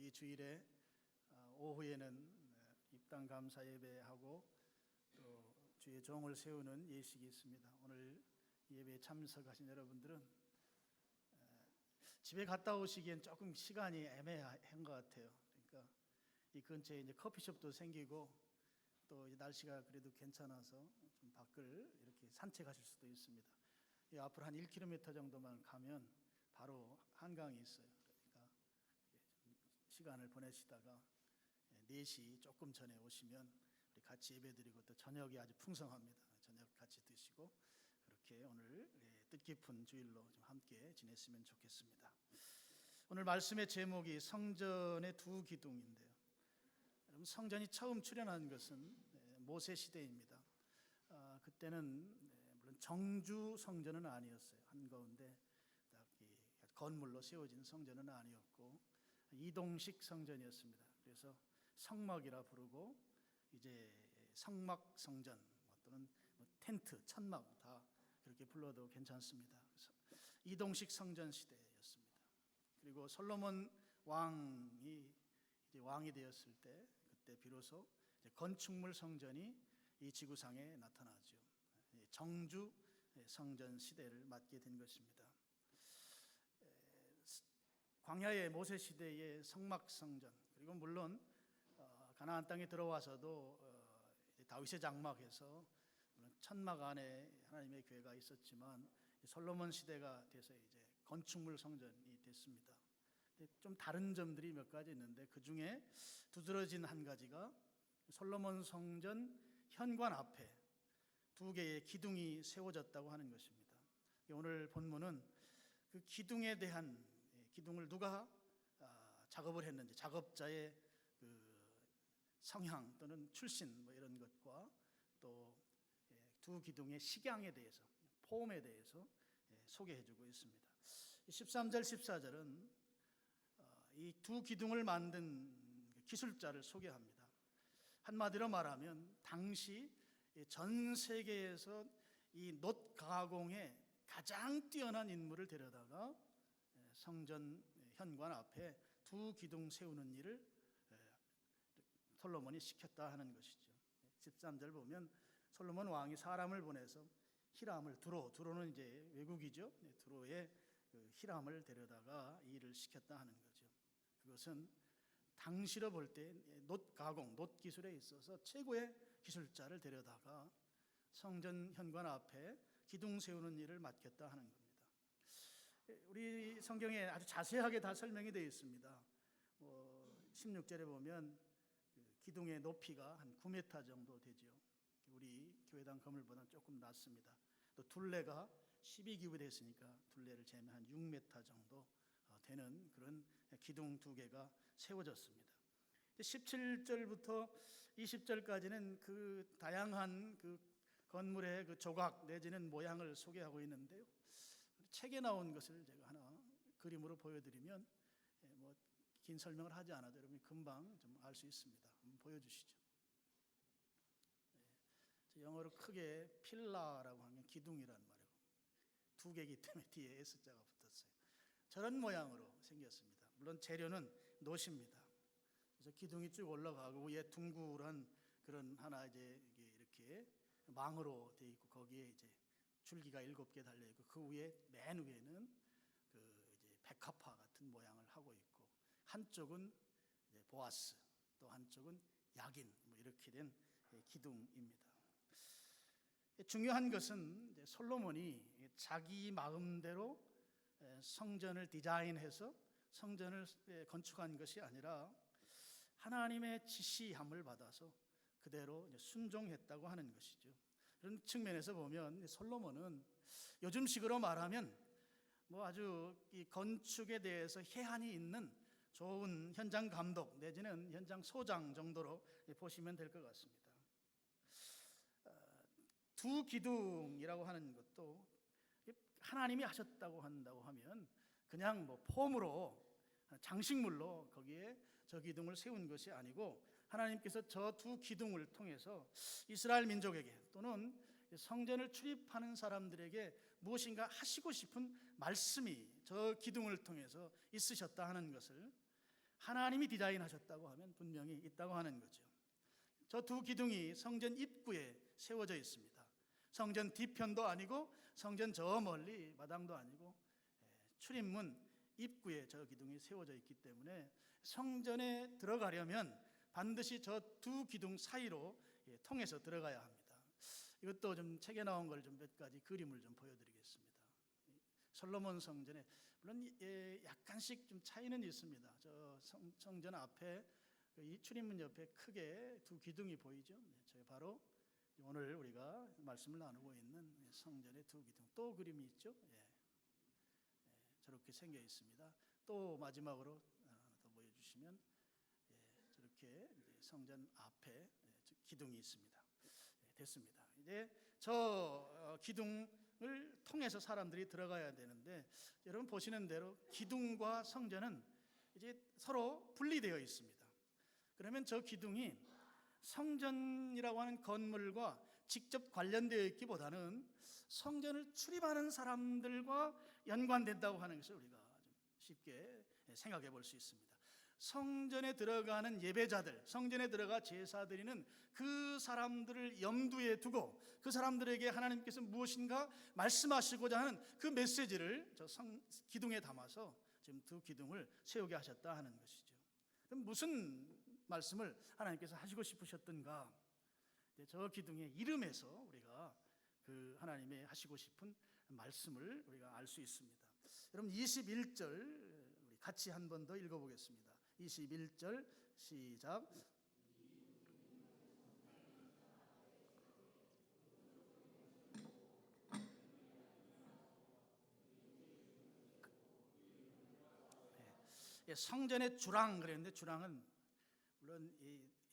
이 주일에 오후에는 입당 감사 예배하고 또 주의 종을 세우는 예식이 있습니다. 오늘 예배에 참석하신 여러분들은 집에 갔다 오시기엔 조금 시간이 애매한 것 같아요. 그러니까 이 근처에 이제 커피숍도 생기고 또 날씨가 그래도 괜찮아서 좀 밖을 이렇게 산책하실 수도 있습니다. 이 앞으로 한 1km 정도만 가면 바로 한강이 있어요. 그러니까 시간을 보내시다가 4시 조금 전에 오시면 우리 같이 예배드리고 또 저녁이 아주 풍성합니다. 저녁 같이 드시고 그렇게 오늘 뜻깊은 주일로 좀 함께 지냈으면 좋겠습니다. 오늘 말씀의 제목이 성전의 두 기둥인데요. 여러분, 성전이 처음 출현한 것은 모세 시대입니다. 그때는 물론 정주 성전은 아니었어요. 한가운데 건물로 세워진 성전은 아니었고 이동식 성전이었습니다. 그래서 성막이라 부르고 이제 성막 성전 또는 텐트, 천막 다 그렇게 불러도 괜찮습니다. 그래서 이동식 성전 시대였습니다. 그리고 솔로몬 왕이 이제 왕이 되었을 때 그때 비로소 이제 건축물 성전이 이 지구상에 나타나죠. 정주 성전 시대를 맞게 된 것입니다. 광야의 모세 시대의 성막 성전, 그리고 물론 가나안 땅에 들어와서도 다윗의 장막에서 물론 천막 안에 하나님의 교회가 있었지만 솔로몬 시대가 돼서 이제 건축물 성전이 됐습니다. 좀 다른 점들이 몇 가지 있는데 그 중에 두드러진 한 가지가 솔로몬 성전 현관 앞에 2개의 기둥이 세워졌다고 하는 것입니다. 오늘 본문은 그 기둥에 대한 기둥을 누가 작업을 했는지, 작업자의 그 성향 또는 출신 이런 것과 또 두 기둥의 식양에 대해서, 폼에 대해서 소개해주고 있습니다. 13절 14절은 이 두 기둥을 만든 기술자를 소개합니다. 한마디로 말하면 당시 전 세계에서 이 놋 가공에 가장 뛰어난 인물을 데려다가 성전 현관 앞에 두 기둥 세우는 일을 솔로몬이 시켰다 하는 것이죠. 13절 보면 솔로몬 왕이 사람을 보내서 히람을 두로는 이제 외국이죠. 두로에 그 히람을 데려다가 이 일을 시켰다 하는 거죠. 그것은 당시로 볼 때 놋 가공, 놋 기술에 있어서 최고의 기술자를 데려다가 성전 현관 앞에 기둥 세우는 일을 맡겼다 하는 겁니다. 우리 성경에 아주 자세하게 다 설명이 되어 있습니다. 16절에 보면 기둥의 높이가 한 9m 정도 되죠. 우리 교회당 건물보다 조금 낮습니다. 또 둘레가 12규빗 했으니까 둘레를 재면 한 6m 정도 되는 그런 기둥 2개가 세워졌습니다. 17절부터 20절까지는 그 다양한 그 건물의 그 조각 내지는 모양을 소개하고 있는데요. 책에 나온 것을 제가 하나 그림으로 보여드리면 긴 설명을 하지 않아도 여러분이 금방 좀 알 수 있습니다. 한번 보여주시죠. 영어로 크게 필라라고 하면 기둥이란 말이에요. 2개이기 때문에 뒤에 S자가 붙었어요. 저런 모양으로 생겼습니다. 물론 재료는 놋입니다. 그래서 기둥이 쭉 올라가고 위에 둥그런 그런 하나 이제 이렇게 망으로 되어 있고 거기에 이제 줄기가 7개 달려 있고 그 위에 맨 위에는 그 이제 백합화 같은 모양을 하고 있고 한쪽은 이제 보아스 또 한쪽은 야긴 이렇게 된 기둥입니다. 중요한 것은 이제 솔로몬이 자기 마음대로 성전을 디자인해서 성전을 건축한 것이 아니라 하나님의 지시함을 받아서 그대로 이제 순종했다고 하는 것이죠. 그런 측면에서 보면 솔로몬은 요즘식으로 말하면 아주 이 건축에 대해서 해안이 있는 좋은 현장 감독 내지는 현장 소장 정도로 보시면 될 것 같습니다. 두 기둥이라고 하는 것도 하나님이 하셨다고 한다고 하면 그냥 폼으로 장식물로 거기에 저 기둥을 세운 것이 아니고 하나님께서 저 두 기둥을 통해서 이스라엘 민족에게 또는 성전을 출입하는 사람들에게 무엇인가 하시고 싶은 말씀이 저 기둥을 통해서 있으셨다 하는 것을 하나님이 디자인하셨다고 하면 분명히 있다고 하는 거죠. 저 두 기둥이 성전 입구에 세워져 있습니다. 성전 뒤편도 아니고 성전 저 멀리 마당도 아니고 출입문 입구에 저 기둥이 세워져 있기 때문에 성전에 들어가려면 반드시 저 두 기둥 사이로 통해서 들어가야 합니다. 이것도 좀 책에 나온 걸 좀 몇 가지 그림을 좀 보여드리겠습니다. 솔로몬 성전에 물론 약간씩 좀 차이는 있습니다. 저 성전 앞에 이 출입문 옆에 크게 두 기둥이 보이죠. 저 바로 오늘 우리가 말씀을 나누고 있는 성전의 두 기둥. 또 그림이 있죠. 저렇게 생겨 있습니다. 또 마지막으로 더 보여주시면 저렇게 성전 앞에 기둥이 있습니다. 됐습니다. 이제 저 기둥을 통해서 사람들이 들어가야 되는데 여러분 보시는 대로 기둥과 성전은 이제 서로 분리되어 있습니다. 그러면 저 기둥이 성전이라고 하는 건물과 직접 관련되어 있기보다는 성전을 출입하는 사람들과 연관된다고 하는 것을 우리가 좀 쉽게 생각해 볼 수 있습니다. 성전에 들어가는 예배자들, 성전에 들어가 제사 드리는 그 사람들을 염두에 두고 그 사람들에게 하나님께서 무엇인가 말씀하시고자 하는 그 메시지를 저 기둥에 담아서 지금 두 기둥을 세우게 하셨다 하는 것이죠. 그럼 무슨 말씀을 하나님께서 하시고 싶으셨던가? 저 기둥의 이름에서 우리가 그 하나님의 하시고 싶은 말씀을 우리가 알 수 있습니다. 여러분 21절 우리 같이 한 번 더 읽어보겠습니다. 21절 시작. 성전의 주랑 그랬는데 주랑은 물론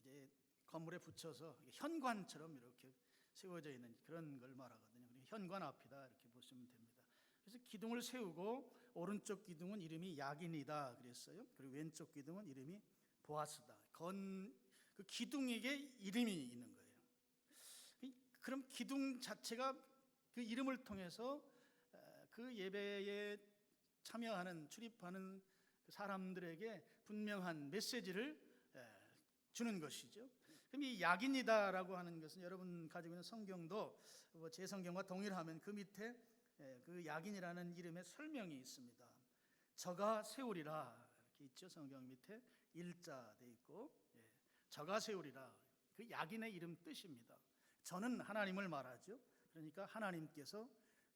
이제 건물에 붙여서 현관처럼 이렇게 세워져 있는 그런 걸 말하거든요. 현관 앞이다 이렇게 보시면 됩니다. 그래서 기둥을 세우고 오른쪽 기둥은 이름이 야긴이다 그랬어요. 그리고 왼쪽 기둥은 이름이 보아스다. 그 기둥에게 이름이 있는 거예요. 그럼 기둥 자체가 그 이름을 통해서 그 예배에 참여하는 출입하는 사람들에게 분명한 메시지를 주는 것이죠. 그럼 이 야긴이다라고 하는 것은 여러분 가지고 있는 성경도 제 성경과 동일하면 그 밑에 그 야긴이라는 이름의 설명이 있습니다. 저가 세우리라 이렇게 있죠. 성경 밑에 일자 돼 있고 저가 세우리라 그 야긴의 이름 뜻입니다. 저는 하나님을 말하죠. 그러니까 하나님께서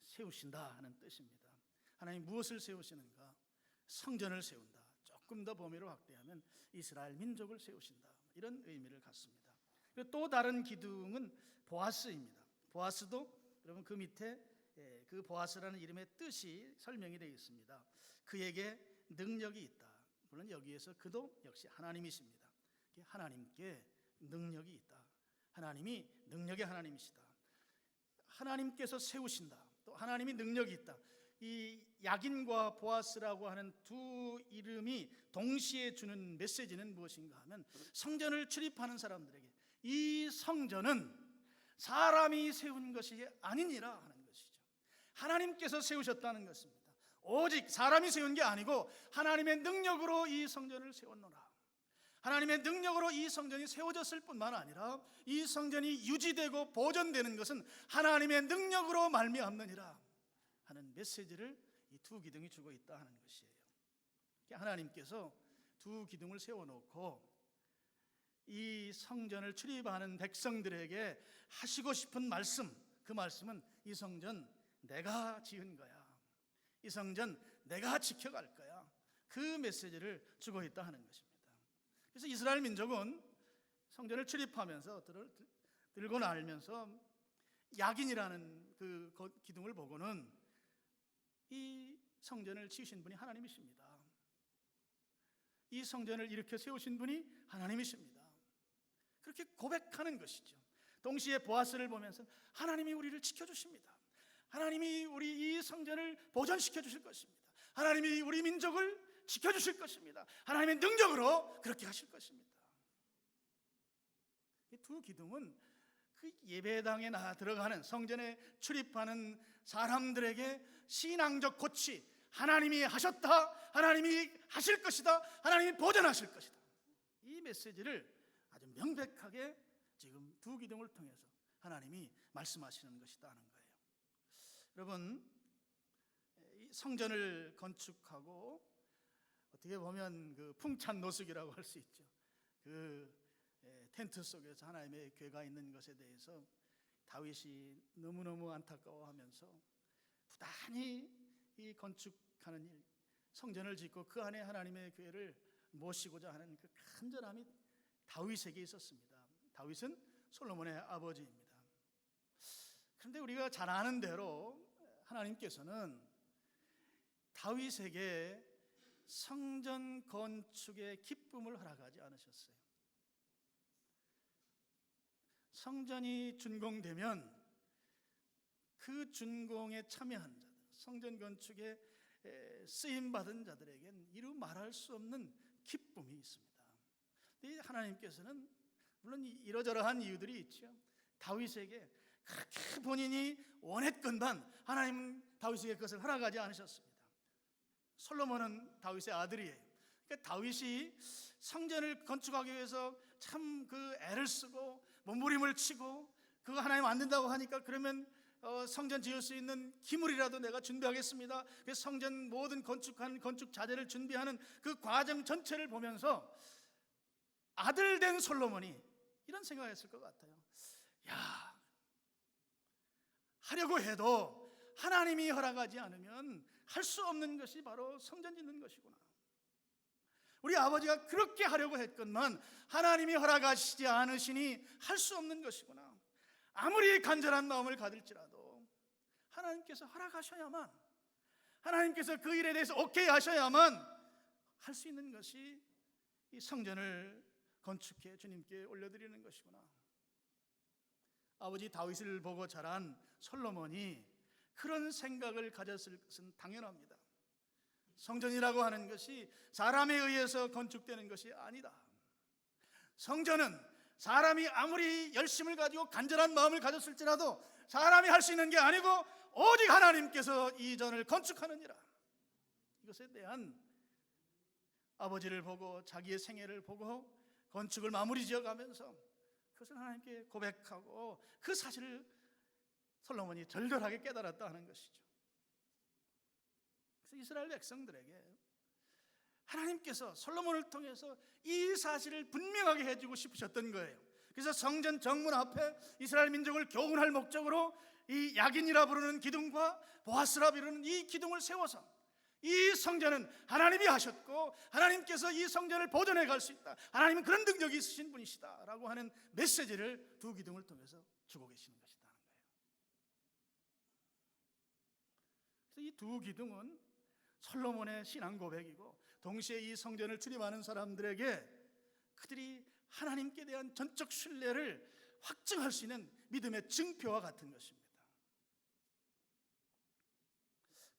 세우신다 하는 뜻입니다. 하나님 무엇을 세우시는가? 성전을 세운다. 조금 더 범위를 확대하면 이스라엘 민족을 세우신다. 이런 의미를 갖습니다. 그리고 또 다른 기둥은 보아스입니다. 보아스도 여러분 그 밑에 그 보아스라는 이름의 뜻이 설명이 되어 있습니다. 그에게 능력이 있다. 물론 여기에서 그도 역시 하나님이십니다. 하나님께 능력이 있다. 하나님이 능력의 하나님이시다. 하나님께서 세우신다. 또 하나님이 능력이 있다. 이 야긴과 보아스라고 하는 두 이름이 동시에 주는 메시지는 무엇인가 하면 성전을 출입하는 사람들에게 이 성전은 사람이 세운 것이 아니니라 하는 것이죠. 하나님께서 세우셨다는 것입니다. 오직 사람이 세운 게 아니고 하나님의 능력으로 이 성전을 세웠노라. 하나님의 능력으로 이 성전이 세워졌을 뿐만 아니라 이 성전이 유지되고 보존되는 것은 하나님의 능력으로 말미암느니라 하는 메시지를 이 두 기둥이 주고 있다 하는 것이에요. 하나님께서 두 기둥을 세워놓고 이 성전을 출입하는 백성들에게 하시고 싶은 말씀, 그 말씀은 이 성전 내가 지은 거야. 이 성전 내가 지켜갈 거야. 그 메시지를 주고 있다 하는 것입니다. 그래서 이스라엘 민족은 성전을 출입하면서 들고 나면서 야긴이라는 그 기둥을 보고는 이 성전을 지으신 분이 하나님이십니다. 이 성전을 이렇게 세우신 분이 하나님이십니다. 그렇게 고백하는 것이죠. 동시에 보아스를 보면서 하나님이 우리를 지켜주십니다. 하나님이 우리 이 성전을 보존시켜 주실 것입니다. 하나님이 우리 민족을 지켜주실 것입니다. 하나님의 능력으로 그렇게 하실 것입니다. 이 두 기둥은 그 예배당에 들어가는 성전에 출입하는 사람들에게 신앙적 고치, 하나님이 하셨다, 하나님이 하실 것이다, 하나님이 보존하실 것이다. 이 메시지를 아주 명백하게 지금 두 기둥을 통해서 하나님이 말씀하시는 것이다 하는 거예요. 여러분, 이 성전을 건축하고 어떻게 보면 그 풍찬 노숙이라고 할 수 있죠. 그 텐트 속에서 하나님의 교회가 있는 것에 대해서 다윗이 너무너무 안타까워하면서 부단히 이 건축하는 일, 성전을 짓고 그 안에 하나님의 교회를 모시고자 하는 그 간절함이 다윗에게 있었습니다. 다윗은 솔로몬의 아버지입니다. 그런데 우리가 잘 아는 대로 하나님께서는 다윗에게 성전 건축의 기쁨을 허락하지 않으셨어요. 성전이 준공되면 그 준공에 참여한 자들, 성전 건축에 쓰임받은 자들에겐 이루 말할 수 없는 기쁨이 있습니다. 하나님께서는 물론 이러저러한 이유들이 있죠. 다윗에게 그렇게 본인이 원했건만 하나님은 다윗에게 그것을 허락하지 않으셨습니다. 솔로몬은 다윗의 아들이에요. 그러니까 다윗이 성전을 건축하기 위해서 참 그 애를 쓰고 몸부림을 치고 그거 하나님 안 된다고 하니까 그러면 성전 지을 수 있는 기물이라도 내가 준비하겠습니다. 그래서 성전 모든 건축한 건축 자재를 준비하는 그 과정 전체를 보면서 아들 된 솔로몬이 이런 생각을 했을 것 같아요. 야, 하려고 해도 하나님이 허락하지 않으면 할 수 없는 것이 바로 성전 짓는 것이구나. 우리 아버지가 그렇게 하려고 했건만 하나님이 허락하시지 않으시니 할 수 없는 것이구나. 아무리 간절한 마음을 가질지라도 하나님께서 허락하셔야만, 하나님께서 그 일에 대해서 오케이 하셔야만 할 수 있는 것이 이 성전을 건축해 주님께 올려드리는 것이구나. 아버지 다윗을 보고 자란 솔로몬이 그런 생각을 가졌을 것은 당연합니다. 성전이라고 하는 것이 사람에 의해서 건축되는 것이 아니다. 성전은 사람이 아무리 열심을 가지고 간절한 마음을 가졌을지라도 사람이 할 수 있는 게 아니고 오직 하나님께서 이 전을 건축하느니라. 이것에 대한 아버지를 보고 자기의 생애를 보고 건축을 마무리 지어가면서 그것을 하나님께 고백하고 그 사실을 솔로몬이 절절하게 깨달았다 하는 것이죠. 그래서 이스라엘 백성들에게 하나님께서 솔로몬을 통해서 이 사실을 분명하게 해주고 싶으셨던 거예요. 그래서 성전 정문 앞에 이스라엘 민족을 교훈할 목적으로 이 야긴이라 부르는 기둥과 보아스라 부르는 이 기둥을 세워서 이 성전은 하나님이 하셨고 하나님께서 이 성전을 보존해 갈 수 있다, 하나님은 그런 능력이 있으신 분이시다 라고 하는 메시지를 두 기둥을 통해서 주고 계시는 것이다 하는 거예요. 그래서 이 두 기둥은 솔로몬의 신앙 고백이고 동시에 이 성전을 출입하는 사람들에게 그들이 하나님께 대한 전적 신뢰를 확증할 수 있는 믿음의 증표와 같은 것입니다.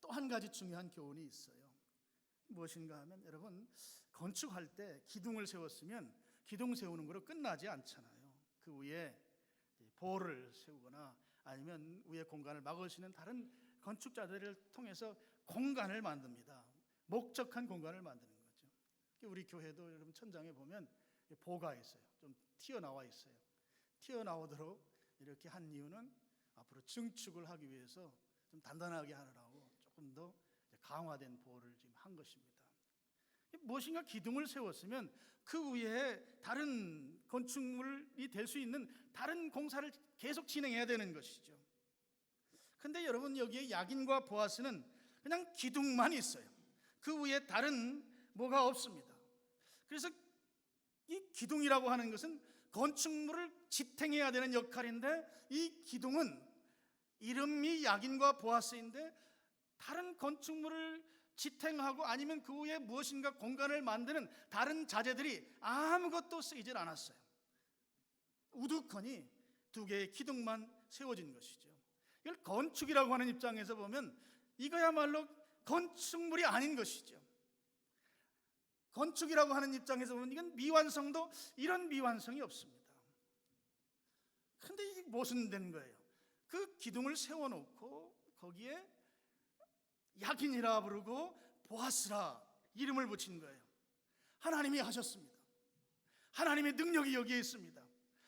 또 한 가지 중요한 교훈이 있어요. 무엇인가 하면 여러분, 건축할 때 기둥을 세웠으면 기둥 세우는 거로 끝나지 않잖아요. 그 위에 보를 세우거나 아니면 위에 공간을 막을 수 있는 다른 건축자들을 통해서 공간을 만듭니다. 목적한 공간을 만드는 거죠. 우리 교회도 여러분 천장에 보면 보가 있어요. 좀 튀어나와 있어요. 튀어나오도록 이렇게 한 이유는 앞으로 증축을 하기 위해서 좀 단단하게 하느라고 조금 더 강화된 보를 지금 한 것입니다. 무엇인가 기둥을 세웠으면 그 위에 다른 건축물이 될 수 있는 다른 공사를 계속 진행해야 되는 것이죠. 근데 여러분, 여기에 야긴과 보아스는 그냥 기둥만 있어요. 그 위에 다른 뭐가 없습니다. 그래서 이 기둥이라고 하는 것은 건축물을 지탱해야 되는 역할인데 이 기둥은 이름이 야긴과 보아스인데 다른 건축물을 지탱하고 아니면 그 위에 무엇인가 공간을 만드는 다른 자재들이 아무것도 쓰이질 않았어요. 우두커니 두 개의 기둥만 세워진 것이죠. 이걸 건축이라고 하는 입장에서 보면 이거야말로 건축물이 아닌 것이죠. 건축이라고 하는 입장에서 보면 이건 미완성도 이런 미완성이 없습니다. 근데 이게 무슨 된 거예요? 그 기둥을 세워놓고 거기에 야긴이라 부르고 보아스라 이름을 붙인 거예요. 하나님이 하셨습니다. 하나님의 능력이 여기에 있습니다.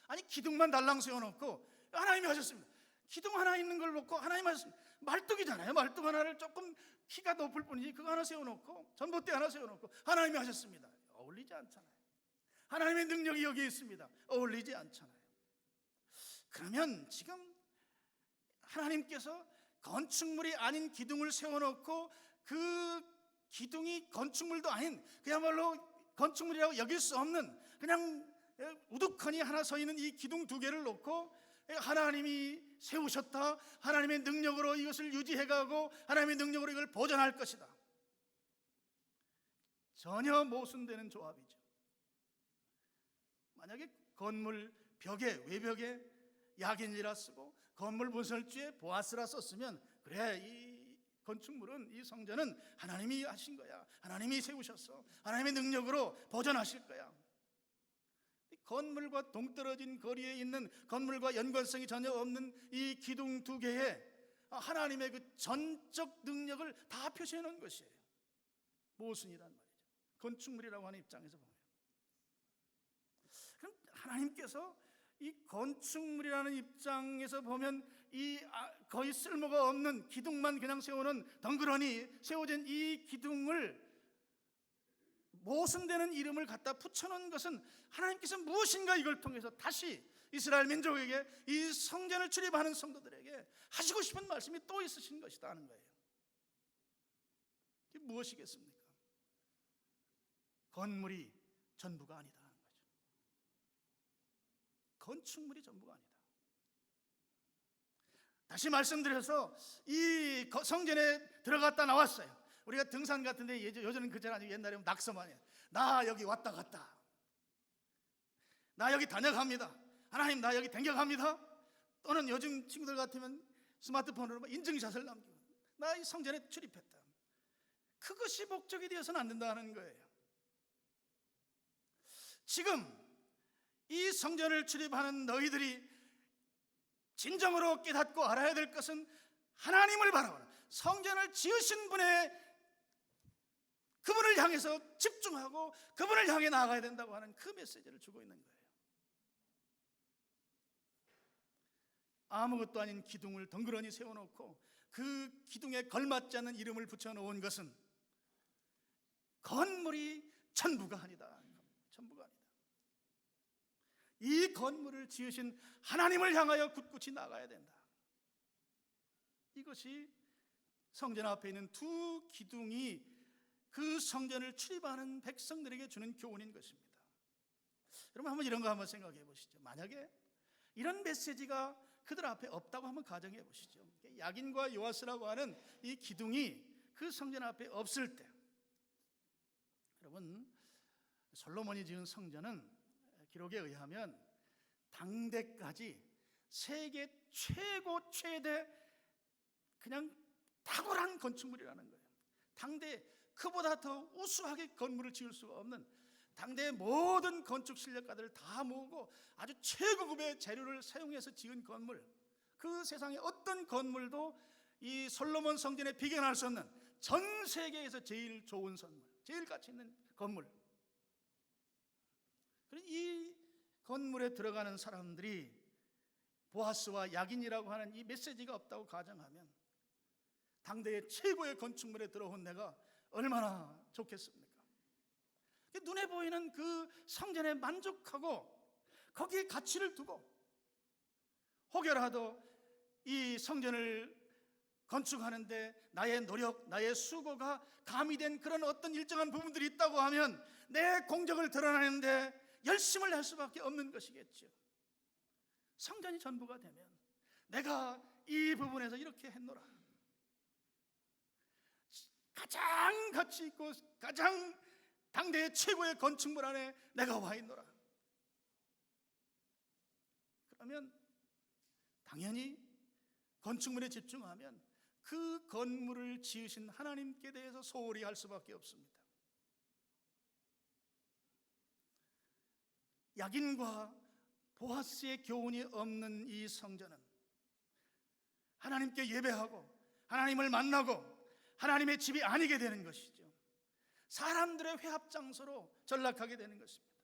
아니 기둥만 달랑 세워놓고 하나님이 하셨습니다. 기둥 하나 있는 걸 놓고 하나님 하셨습니다. 말뚝이잖아요. 말뚝 하나를 조금 키가 높을 뿐이지 그거 하나 세워놓고 전봇대 하나 세워놓고 하나님이 하셨습니다. 어울리지 않잖아요. 하나님의 능력이 여기에 있습니다. 어울리지 않잖아요. 그러면 지금 하나님께서 건축물이 아닌 기둥을 세워놓고 그 기둥이 건축물도 아닌 그야말로 건축물이라고 여길 수 없는 그냥 우두커니 하나 서 있는 이 기둥 두 개를 놓고 하나님이 세우셨다, 하나님의 능력으로 이것을 유지해가고 하나님의 능력으로 이걸 보존할 것이다. 전혀 모순되는 조합이죠. 만약에 건물 벽에 외벽에 야긴이라 쓰고 건물 문설주에 보아스라 썼으면 그래 이 건축물은 이 성전은 하나님이 하신 거야, 하나님이 세우셨어, 하나님의 능력으로 보존하실 거야. 건물과 동떨어진 거리에 있는 건물과 연관성이 전혀 없는 이 기둥 두 개에 하나님의 그 전적 능력을 다 표시해 놓은 것이에요. 모순이란 말이죠. 건축물이라고 하는 입장에서 보면. 그럼 하나님께서 이 건축물이라는 입장에서 보면 이 거의 쓸모가 없는 기둥만 그냥 세우는 덩그러니 세워진 이 기둥을 모순되는 이름을 갖다 붙여놓은 것은 하나님께서 무엇인가 이걸 통해서 다시 이스라엘 민족에게 이 성전을 출입하는 성도들에게 하시고 싶은 말씀이 또 있으신 것이다 하는 거예요. 이게 무엇이겠습니까? 건물이 전부가 아니다 하는 거죠. 건축물이 전부가 아니다. 다시 말씀드려서 이 성전에 들어갔다 나왔어요. 우리가 등산 같은데 요즘은 그잖아. 옛날에 낙서만이에요. 나 여기 왔다 갔다. 나 여기 다녀갑니다. 하나님 나 여기 댕겨갑니다. 또는 요즘 친구들 같으면 스마트폰으로 인증샷을 남기고 나 이 성전에 출입했다. 그것이 목적이 되어서는 안 된다는 거예요. 지금 이 성전을 출입하는 너희들이 진정으로 깨닫고 알아야 될 것은 하나님을 바라보는 성전을 지으신 분의 그분을 향해서 집중하고 그분을 향해 나아가야 된다고 하는 그 메시지를 주고 있는 거예요. 아무것도 아닌 기둥을 덩그러니 세워놓고 그 기둥에 걸맞지 않는 이름을 붙여놓은 것은 건물이 전부가 아니다. 전부가 아니다. 이 건물을 지으신 하나님을 향하여 굳굳이 나가야 된다. 이것이 성전 앞에 있는 두 기둥이 그 성전을 출입하는 백성들에게 주는 교훈인 것입니다. 여러분 한번 이런 거 한번 생각해 보시죠. 만약에 이런 메시지가 그들 앞에 없다고 한번 가정해 보시죠. 야긴과 요아스라고 하는 이 기둥이 그 성전 앞에 없을 때, 여러분 솔로몬이 지은 성전은 기록에 의하면 당대까지 세계 최고 최대 그냥 탁월한 건축물이라는 거예요. 당대 그보다 더 우수하게 건물을 지을 수가 없는 당대의 모든 건축 실력가들을 다 모으고 아주 최고급의 재료를 사용해서 지은 건물, 그 세상의 어떤 건물도 이 솔로몬 성전에 비견할 수 없는 전 세계에서 제일 좋은 선물, 제일 가치 있는 건물. 이 건물에 들어가는 사람들이 보아스와 야긴이라고 하는 이 메시지가 없다고 가정하면 당대의 최고의 건축물에 들어온 내가 얼마나 좋겠습니까? 눈에 보이는 그 성전에 만족하고 거기에 가치를 두고 혹여라도 이 성전을 건축하는데 나의 노력, 나의 수고가 가미된 그런 어떤 일정한 부분들이 있다고 하면 내 공적을 드러내는데 열심을 할 수밖에 없는 것이겠죠. 성전이 전부가 되면 내가 이 부분에서 이렇게 했노라, 가장 가치 있고 가장 당대의 최고의 건축물 안에 내가 와 있노라. 그러면 당연히 건축물에 집중하면 그 건물을 지으신 하나님께 대해서 소홀히 할 수밖에 없습니다. 야긴과 보아스의 교훈이 없는 이 성전은 하나님께 예배하고 하나님을 만나고 하나님의 집이 아니게 되는 것이죠. 사람들의 회합 장소로 전락하게 되는 것입니다.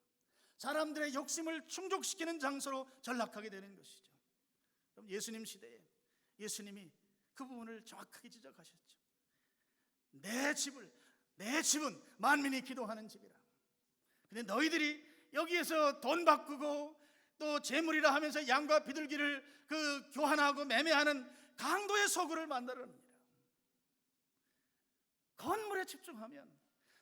사람들의 욕심을 충족시키는 장소로 전락하게 되는 것이죠. 예수님 시대에 예수님이 그 부분을 정확하게 지적하셨죠. 내 집은 만민이 기도하는 집이라. 근데 너희들이 여기에서 돈 바꾸고 또 재물이라 하면서 양과 비둘기를 교환하고 매매하는 강도의 소굴을 만들어냅니다. 건물에 집중하면,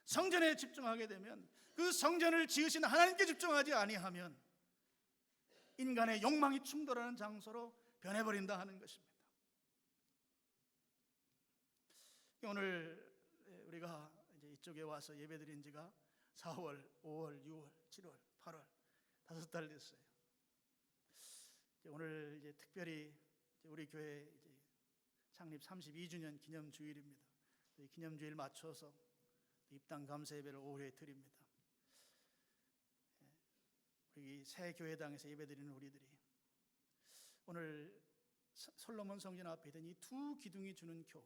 성전에 집중하게 되면, 그 성전을 지으신 하나님께 집중하지 아니하면 인간의 욕망이 충돌하는 장소로 변해버린다 하는 것입니다. 오늘 우리가 이제 이쪽에 와서 예배드린 지가 4월, 5월, 6월, 7월, 8월 5달 됐어요. 오늘 이제 특별히 우리 교회 이제 창립 32주년 기념 주일입니다. 기념 주일 맞춰서 입당 감사 예배를 오후에 드립니다. 우리 새 교회당에서 예배드리는 우리들이 오늘 솔로몬 성전 앞에 있던 이 두 기둥이 주는 교훈,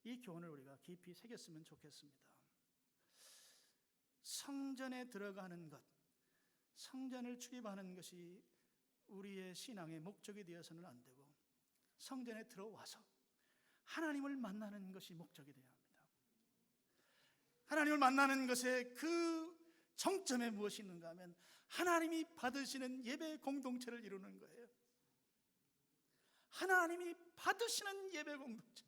이 교훈을 우리가 깊이 새겼으면 좋겠습니다. 성전에 들어가는 것, 성전을 출입하는 것이 우리의 신앙의 목적이 되어서는 안 되고, 성전에 들어와서 하나님을 만나는 것이 목적이 되어야 합니다. 하나님을 만나는 것의 그 정점에 무엇이 있는가 하면 하나님이 받으시는 예배 공동체를 이루는 거예요. 하나님이 받으시는 예배 공동체.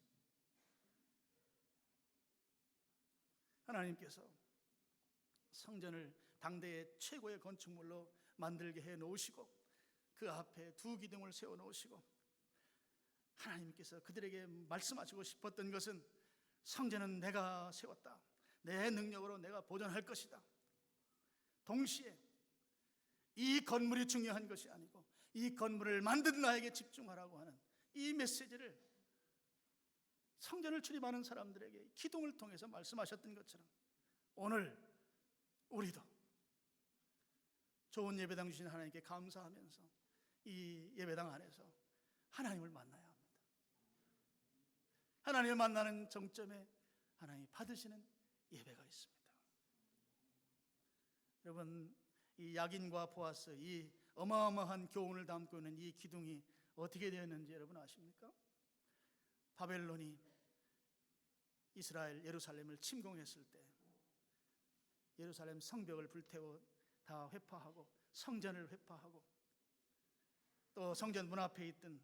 하나님께서 성전을 당대의 최고의 건축물로 만들게 해 놓으시고 그 앞에 두 기둥을 세워 놓으시고 하나님께서 그들에게 말씀하시고 싶었던 것은 성전은 내가 세웠다. 내 능력으로 내가 보존할 것이다. 동시에 이 건물이 중요한 것이 아니고 이 건물을 만든 나에게 집중하라고 하는 이 메시지를 성전을 출입하는 사람들에게 기둥을 통해서 말씀하셨던 것처럼 오늘 우리도 좋은 예배당 주신 하나님께 감사하면서 이 예배당 안에서 하나님을 만나야 합니다. 하나님을 만나는 정점에 하나님이 받으시는 예배가 있습니다. 여러분, 이 야긴과 보아스, 이 어마어마한 교훈을 담고 있는 이 기둥이 어떻게 되었는지 여러분 아십니까? 바벨론이 이스라엘 예루살렘을 침공했을 때 예루살렘 성벽을 불태워 다 회파하고 성전을 회파하고 또 성전 문 앞에 있던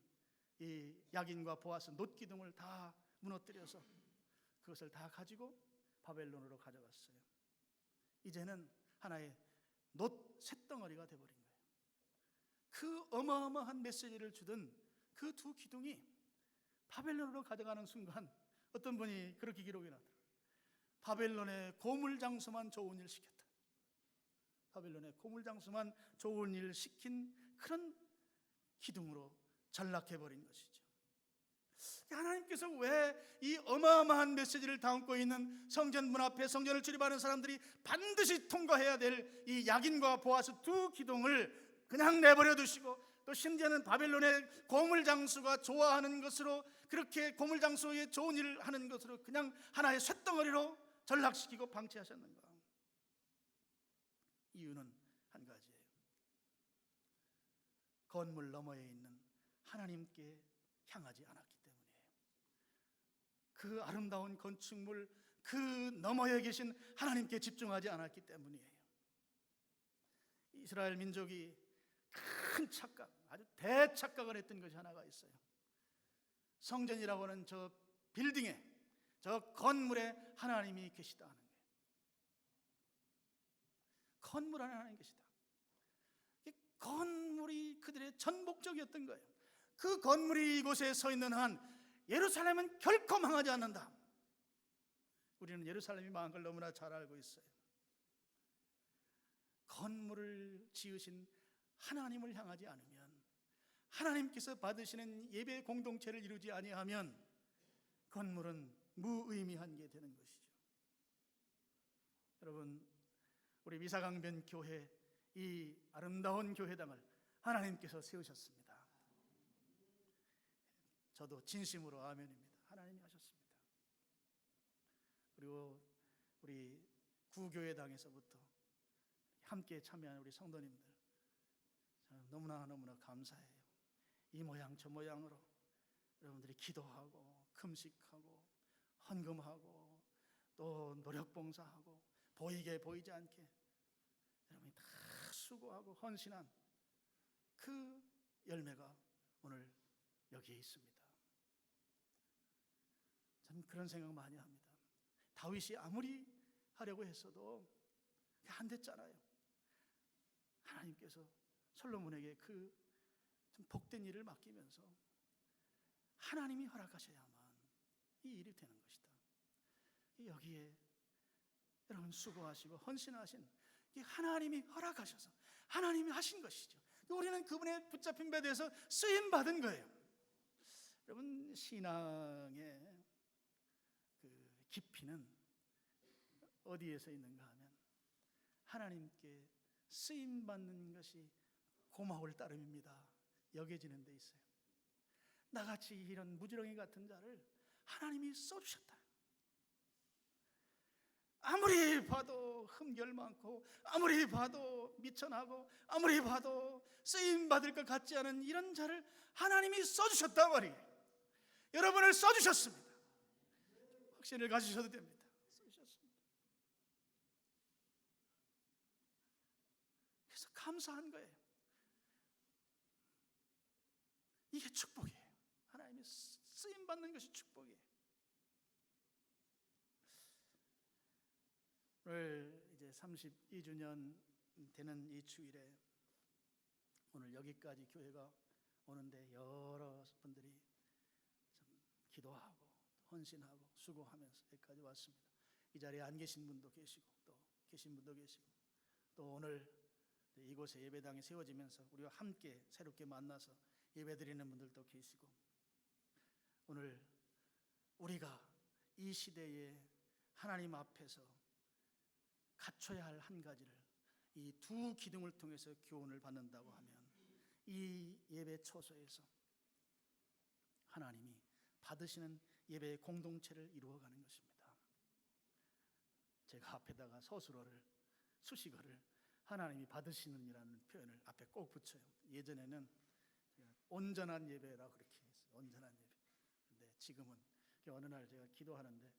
이 야긴과 보아스 놋기둥을 다 무너뜨려서 그것을 다 가지고 바벨론으로 가져갔어요. 이제는 하나의 놋 쇳덩어리가 되어버린 거예요. 그 어마어마한 메시지를 주던 그 두 기둥이 바벨론으로 가져가는 순간 어떤 분이 그렇게 기록해 놨더라고요. 바벨론의 고물장수만 좋은 일 시켰다. 바벨론의 고물장수만 좋은 일 시킨 그런 기둥으로 전락해버린 것이죠. 하나님께서 왜 이 어마어마한 메시지를 담고 있는 성전 문 앞에 성전을 출입하는 사람들이 반드시 통과해야 될 이 야긴과 보아스 두 기둥을 그냥 내버려 두시고 또 심지어는 바벨론의 고물장수가 좋아하는 것으로 그렇게 고물장수의 좋은 일을 하는 것으로 그냥 하나의 쇳덩어리로 전락시키고 방치하셨는가? 이유는 한 가지예요. 건물 너머에 있는 하나님께 향하지 않았기 때문이에요. 그 아름다운 건축물 그 너머에 계신 하나님께 집중하지 않았기 때문이에요. 이스라엘 민족이 큰 착각, 아주 대착각을 했던 것이 하나가 있어요. 성전이라고 하는 저 빌딩에, 저 건물에 하나님이 계시다 하는 거예요. 건물 안에 하나님 계시다. 건물이 그들의 전복적이었던 거예요. 그 건물이 이곳에 서 있는 한 예루살렘은 결코 망하지 않는다. 우리는 예루살렘이 망한 걸 너무나 잘 알고 있어요. 건물을 지으신 하나님을 향하지 않으면, 하나님께서 받으시는 예배 공동체를 이루지 아니하면 건물은 무의미한 게 되는 것이죠. 여러분, 우리 미사강변 교회 이 아름다운 교회당을 하나님께서 세우셨습니다. 저도 진심으로 아멘입니다. 하나님이 하셨습니다. 그리고 우리 구교회당에서부터 함께 참여한 우리 성도님들 너무나 감사해요. 이 모양 저 모양으로 여러분들이 기도하고 금식하고 헌금하고 또 노력봉사하고 보이게 보이지 않게 여러분이 다 수고하고 헌신한 그 열매가 오늘 여기에 있습니다. 저는 그런 생각 많이 합니다. 다윗이 아무리 하려고 했어도 안 됐잖아요. 하나님께서 솔로몬에게 그 좀 복된 일을 맡기면서 하나님이 허락하셔야만 이 일이 되는 것이다. 여기에 여러분 수고하시고 헌신하신 이 하나님이 허락하셔서 하나님이 하신 것이죠. 우리는 그분의 붙잡힌 배 대해서 쓰임 받은 거예요. 여러분 신앙의 그 깊이는 어디에서 있는가 하면 하나님께 쓰임 받는 것이 고마울 따름입니다. 여겨지는 데 있어요. 나같이 이런 무지렁이 같은 자를 하나님이 써주셨다. 아무리 봐도 흠결 많고 아무리 봐도 미천하고 아무리 봐도 쓰임받을 것 같지 않은 이런 자를 하나님이 써주셨단 말이에요. 여러분을 써주셨습니다. 확신을 가지셔도 됩니다. 써주셨습니다. 그래서 감사한 거예요. 이게 축복이에요. 하나님이 쓰임받는 것이 축복이에요. 오늘 이제 32주년 되는 이 주일에 오늘 여기까지 교회가 오는데 여러 분들이 좀 기도하고 헌신하고 수고하면서 여기까지 왔습니다. 이 자리에 안 계신 분도 계시고 또 계신 분도 계시고 또 오늘 이곳에 예배당이 세워지면서 우리와 함께 새롭게 만나서 예배드리는 분들도 계시고 오늘 우리가 이 시대에 하나님 앞에서 갖춰야 할 한 가지를 이 두 기둥을 통해서 교훈을 받는다고 하면 이 예배 초소에서 하나님이 받으시는 예배 공동체를 이루어가는 것입니다. 제가 앞에다가 서술어를 수식어를 하나님이 받으시는 이라는 표현을 앞에 꼭 붙여요. 예전에는 온전한 예배라고 그렇게 했어요. 온전한 예배. 근데 지금은 어느 날 제가 기도하는데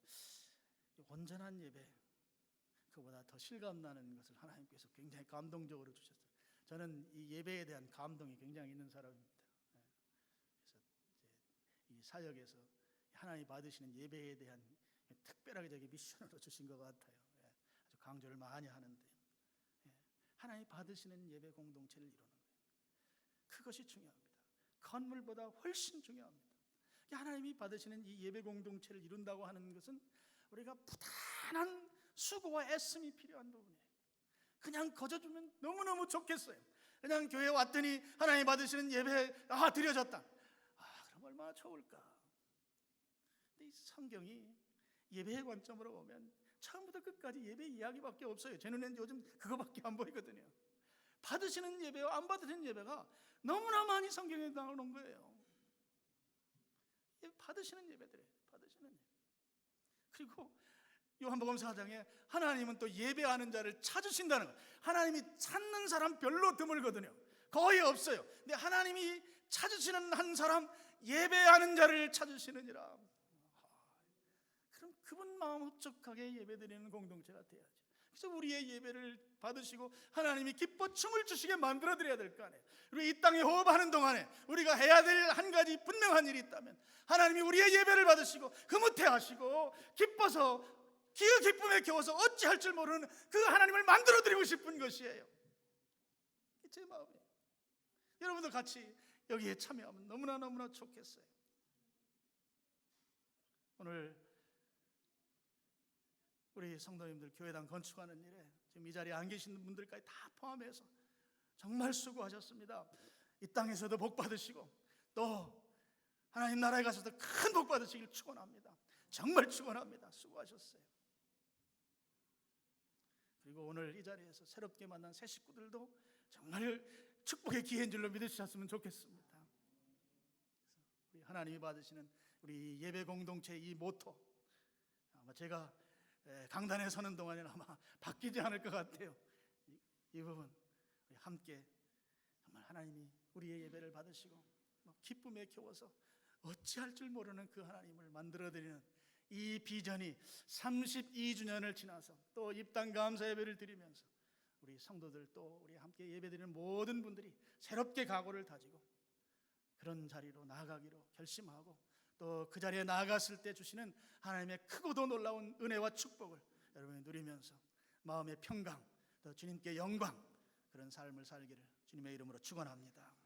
온전한 예배 그보다 더 실감나는 것을 하나님께서 굉장히 감동적으로 주셨어요. 저는 이 예배에 대한 감동이 굉장히 있는 사람입니다. 그래서 이제 이 사역에서 하나님 받으시는 예배에 대한 특별하게 저기 미션으로 주신 것 같아요. 아주 강조를 많이 하는데 하나님 받으시는 예배 공동체를 이루는 거예요. 그것이 중요합니다. 건물보다 훨씬 중요합니다. 하나님이 받으시는 이 예배 공동체를 이룬다고 하는 것은 우리가 부단한 수고와 애씀이 필요한 부분이에요. 그냥 거저주면 너무너무 좋겠어요. 그냥 교회 왔더니 하나님 받으시는 예배 드려졌다. 그럼 얼마나 좋을까. 근데 이 성경이 예배의 관점으로 보면 처음부터 끝까지 예배 이야기밖에 없어요. 제 눈에는 요즘 그거밖에 안 보이거든요. 받으시는 예배와 안 받으시는 예배가 너무나 많이 성경에 나오는 거예요. 받으시는 예배들이에요. 받으시는 예배. 그리고 요한복음 4장에 하나님은 또 예배하는 자를 찾으신다는 거예요. 하나님이 찾는 사람 별로 드물거든요. 거의 없어요. 근데 하나님이 찾으시는 한 사람 예배하는 자를 찾으시느니라. 그럼 그분 마음 흡족하게 예배드리는 공동체가 돼야죠. 그래서 우리의 예배를 받으시고 하나님이 기뻐 춤을 추시게 만들어드려야 될 거 아니에요. 우리 이 땅에 호흡하는 동안에 우리가 해야 될 한 가지 분명한 일이 있다면 하나님이 우리의 예배를 받으시고 흐뭇해하시고 기뻐서 그 기쁨에 겨워서 어찌할 줄 모르는 그 하나님을 만들어드리고 싶은 것이에요. 이게 제 마음이에요. 여러분도 같이 여기에 참여하면 너무나 좋겠어요. 오늘 우리 성도님들 교회당 건축하는 일에 지금 이 자리에 안 계시는 분들까지 다 포함해서 정말 수고하셨습니다. 이 땅에서도 복 받으시고 또 하나님 나라에 가서도 큰 복 받으시길 축원합니다. 정말 축원합니다. 수고하셨어요. 그리고 오늘 이 자리에서 새롭게 만난 새 식구들도 정말 축복의 기회인 줄로 믿으셨으면 좋겠습니다. 우리 하나님이 받으시는 우리 예배 공동체의 이 모토, 아마 제가 강단에 서는 동안에는 아마 바뀌지 않을 것 같아요. 이 부분 우리 함께 정말 하나님이 우리의 예배를 받으시고 기쁨에 겨워서 어찌할 줄 모르는 그 하나님을 만들어드리는 이 비전이 32주년을 지나서 또 입당 감사 예배를 드리면서 우리 성도들 또 우리 함께 예배드리는 모든 분들이 새롭게 각오를 다지고 그런 자리로 나아가기로 결심하고 또 그 자리에 나아갔을 때 주시는 하나님의 크고도 놀라운 은혜와 축복을 여러분이 누리면서 마음의 평강 또 주님께 영광 그런 삶을 살기를 주님의 이름으로 축원합니다.